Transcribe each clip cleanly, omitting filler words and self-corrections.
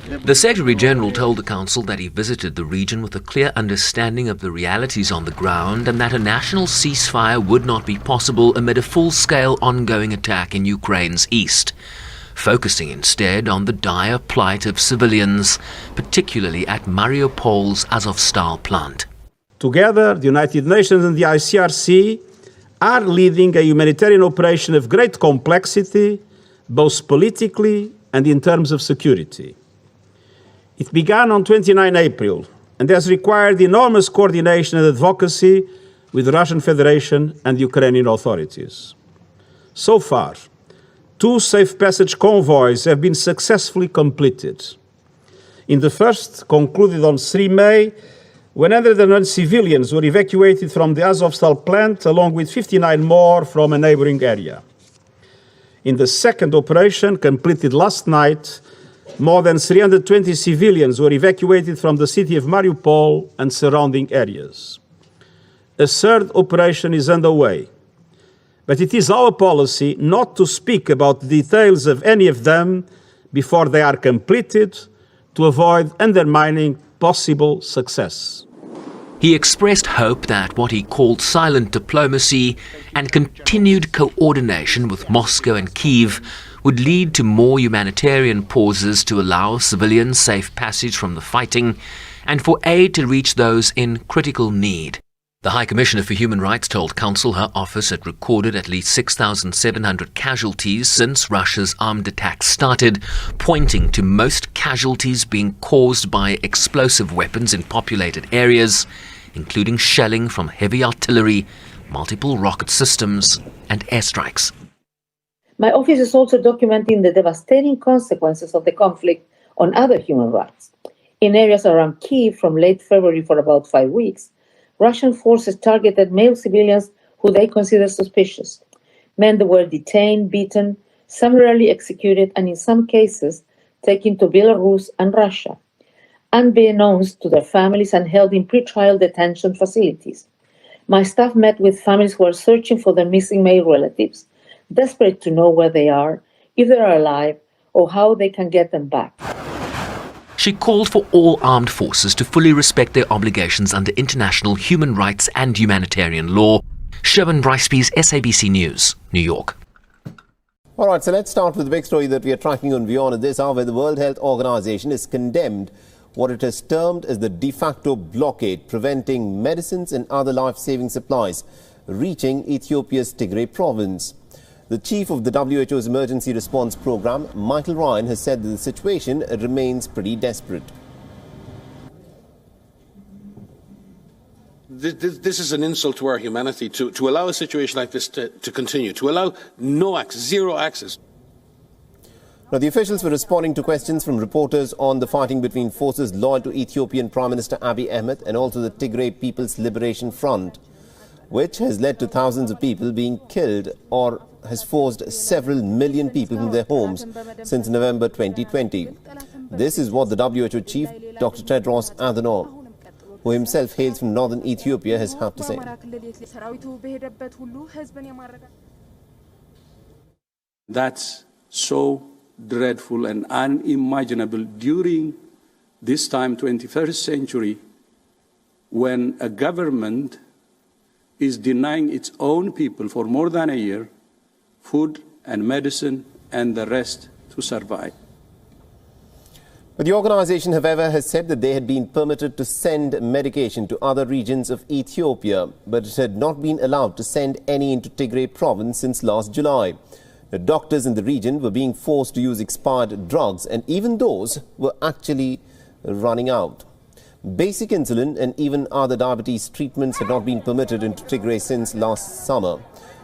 The Secretary-General told the Council that he visited the region with a clear understanding of the realities on the ground and that a national ceasefire would not be possible amid a full-scale ongoing attack in Ukraine's east, focusing instead on the dire plight of civilians, particularly at Mariupol's Azovstal plant. Together, the United Nations and the ICRC are leading a humanitarian operation of great complexity, both politically and in terms of security. It began on 29 April and has required enormous coordination and advocacy with the Russian Federation and the Ukrainian authorities. So far, 2 safe passage convoys have been successfully completed. In the first, concluded on 3 May, 101 civilians were evacuated from the Azovstal plant, along with 59 more from a neighboring area. In the second operation, completed last night, more than 320 civilians were evacuated from the city of Mariupol and surrounding areas. A third operation is underway, but it is our policy not to speak about the details of any of them before they are completed, to avoid undermining possible success. He expressed hope that what he called silent diplomacy and continued coordination with Moscow and Kyiv would lead to more humanitarian pauses to allow civilians safe passage from the fighting and for aid to reach those in critical need. The High Commissioner for Human Rights told Council her office had recorded at least 6,700 casualties since Russia's armed attack started, pointing to most casualties being caused by explosive weapons in populated areas, including shelling from heavy artillery, multiple rocket systems, and airstrikes. My office is also documenting the devastating consequences of the conflict on other human rights. In areas around Kyiv from late February for about 5 weeks, Russian forces targeted male civilians who they consider suspicious. Men that were detained, beaten, summarily executed, and in some cases taken to Belarus and Russia, unbeknownst to their families and held in pretrial detention facilities. My staff met with families who are searching for their missing male relatives, desperate to know where they are, if they are alive, or how they can get them back. She called for all armed forces to fully respect their obligations under international human rights and humanitarian law. Sherwin Briceby's SABC News, New York. All right, so let's start with the big story that we are tracking on Beyond at this hour, where the World Health Organization has condemned what it has termed as the de facto blockade, preventing medicines and other life-saving supplies reaching Ethiopia's Tigray province. The chief of the WHO's emergency response program, Michael Ryan, has said that the situation remains pretty desperate. This is an insult to our humanity, to allow a situation like this to continue, to allow no access, zero access. Now, the officials were responding to questions from reporters on the fighting between forces loyal to Ethiopian Prime Minister Abiy Ahmed and also the Tigray People's Liberation Front, which has led to thousands of people being killed or has forced several million people from their homes since November 2020. This is what the WHO chief, Dr. Tedros Adhanom, who himself hails from northern Ethiopia, has had to say. That's so dreadful and unimaginable during this time, 21st century, when a government is denying its own people for more than a year food and medicine and the rest to survive. But the organization, however, has said that they had been permitted to send medication to other regions of Ethiopia, but it had not been allowed to send any into Tigray province since last July. The doctors in the region were being forced to use expired drugs, and even those were actually running out. Basic insulin and even other diabetes treatments had not been permitted into Tigray since last summer.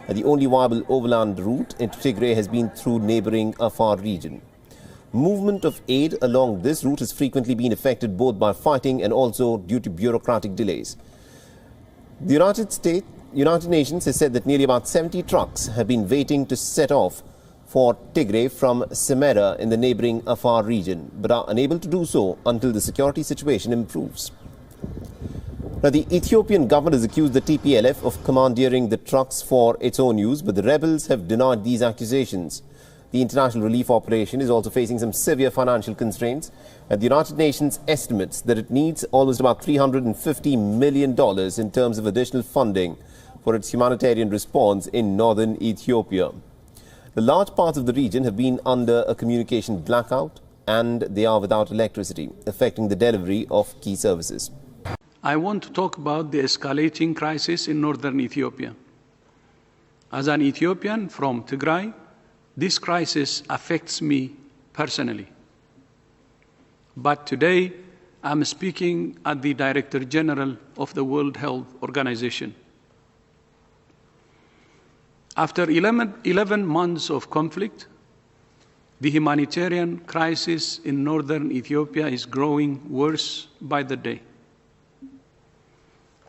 And the only viable overland route into Tigray has been through neighboring Afar region. Movement of aid along this route has frequently been affected both by fighting and also due to bureaucratic delays. The United Nations has said that nearly about 70 trucks have been waiting to set off for Tigray from Semera in the neighboring Afar region, but are unable to do so until the security situation improves. Now, the Ethiopian government has accused the TPLF of commandeering the trucks for its own use, but the rebels have denied these accusations. The international relief operation is also facing some severe financial constraints. And the United Nations estimates that it needs almost about $350 million in terms of additional funding for its humanitarian response in northern Ethiopia. The large parts of the region have been under a communication blackout, and they are without electricity, affecting the delivery of key services. I want to talk about the escalating crisis in northern Ethiopia. As an Ethiopian from Tigray, this crisis affects me personally. But today, I'm speaking as the Director General of the World Health Organization. After 11 months of conflict, the humanitarian crisis in northern Ethiopia is growing worse by the day.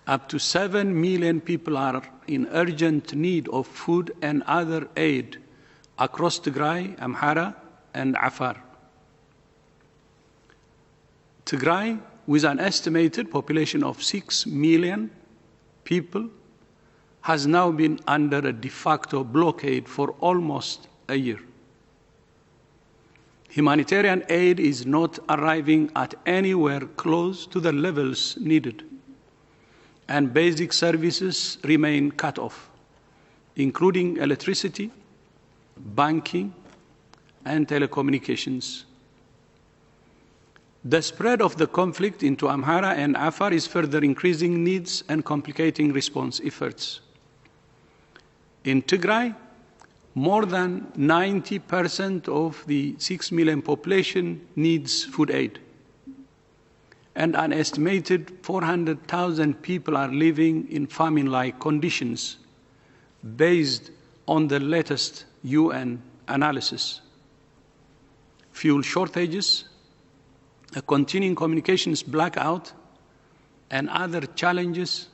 Up to 7 million people are in urgent need of food and other aid across Tigray, Amhara, and Afar. Tigray, with an estimated population of 6 million people, has now been under a de facto blockade for almost a year. Humanitarian aid is not arriving at anywhere close to the levels needed, and basic services remain cut off, including electricity, banking, and telecommunications. The spread of the conflict into Amhara and Afar is further increasing needs and complicating response efforts. In Tigray, more than 90% of the 6 million population needs food aid, and an estimated 400,000 people are living in famine-like conditions based on the latest UN analysis. Fuel shortages, a continuing communications blackout, and other challenges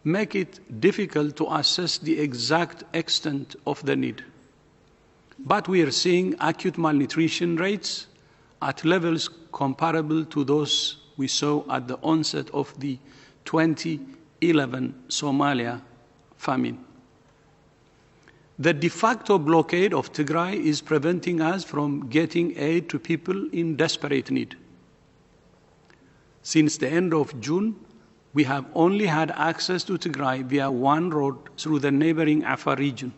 make it difficult to assess the exact extent of the need. But we are seeing acute malnutrition rates at levels comparable to those we saw at the onset of the 2011 Somalia famine. The de facto blockade of Tigray is preventing us from getting aid to people in desperate need. Since the end of June, we have only had access to Tigray via one road through the neighboring Afar region,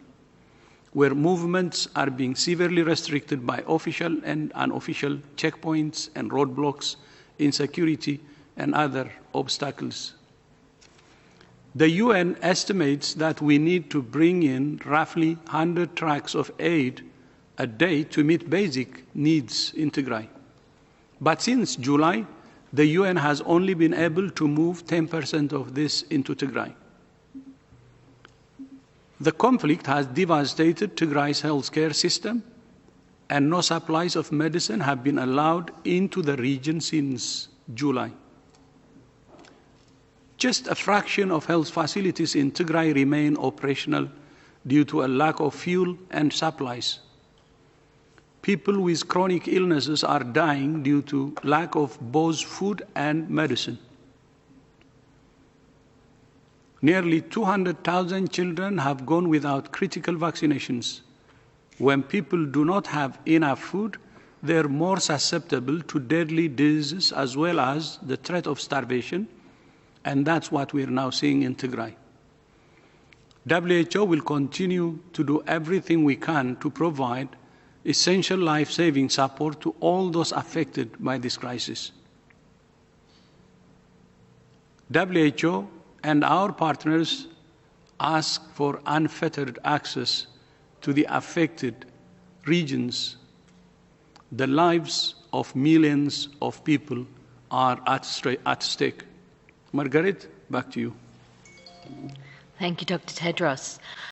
where movements are being severely restricted by official and unofficial checkpoints and roadblocks, insecurity, and other obstacles. The UN estimates that we need to bring in roughly 100 trucks of aid a day to meet basic needs in Tigray. But since July, the UN has only been able to move 10% of this into Tigray. The conflict has devastated Tigray's healthcare system, and no supplies of medicine have been allowed into the region since July. Just a fraction of health facilities in Tigray remain operational due to a lack of fuel and supplies. People with chronic illnesses are dying due to lack of both food and medicine. Nearly 200,000 children have gone without critical vaccinations. When people do not have enough food, they are more susceptible to deadly diseases as well as the threat of starvation, and that's what we are now seeing in Tigray. WHO will continue to do everything we can to provide essential life-saving support to all those affected by this crisis. WHO and our partners ask for unfettered access to the affected regions. The lives of millions of people are at stake. Margaret, back to you. Thank you, Dr. Tedros.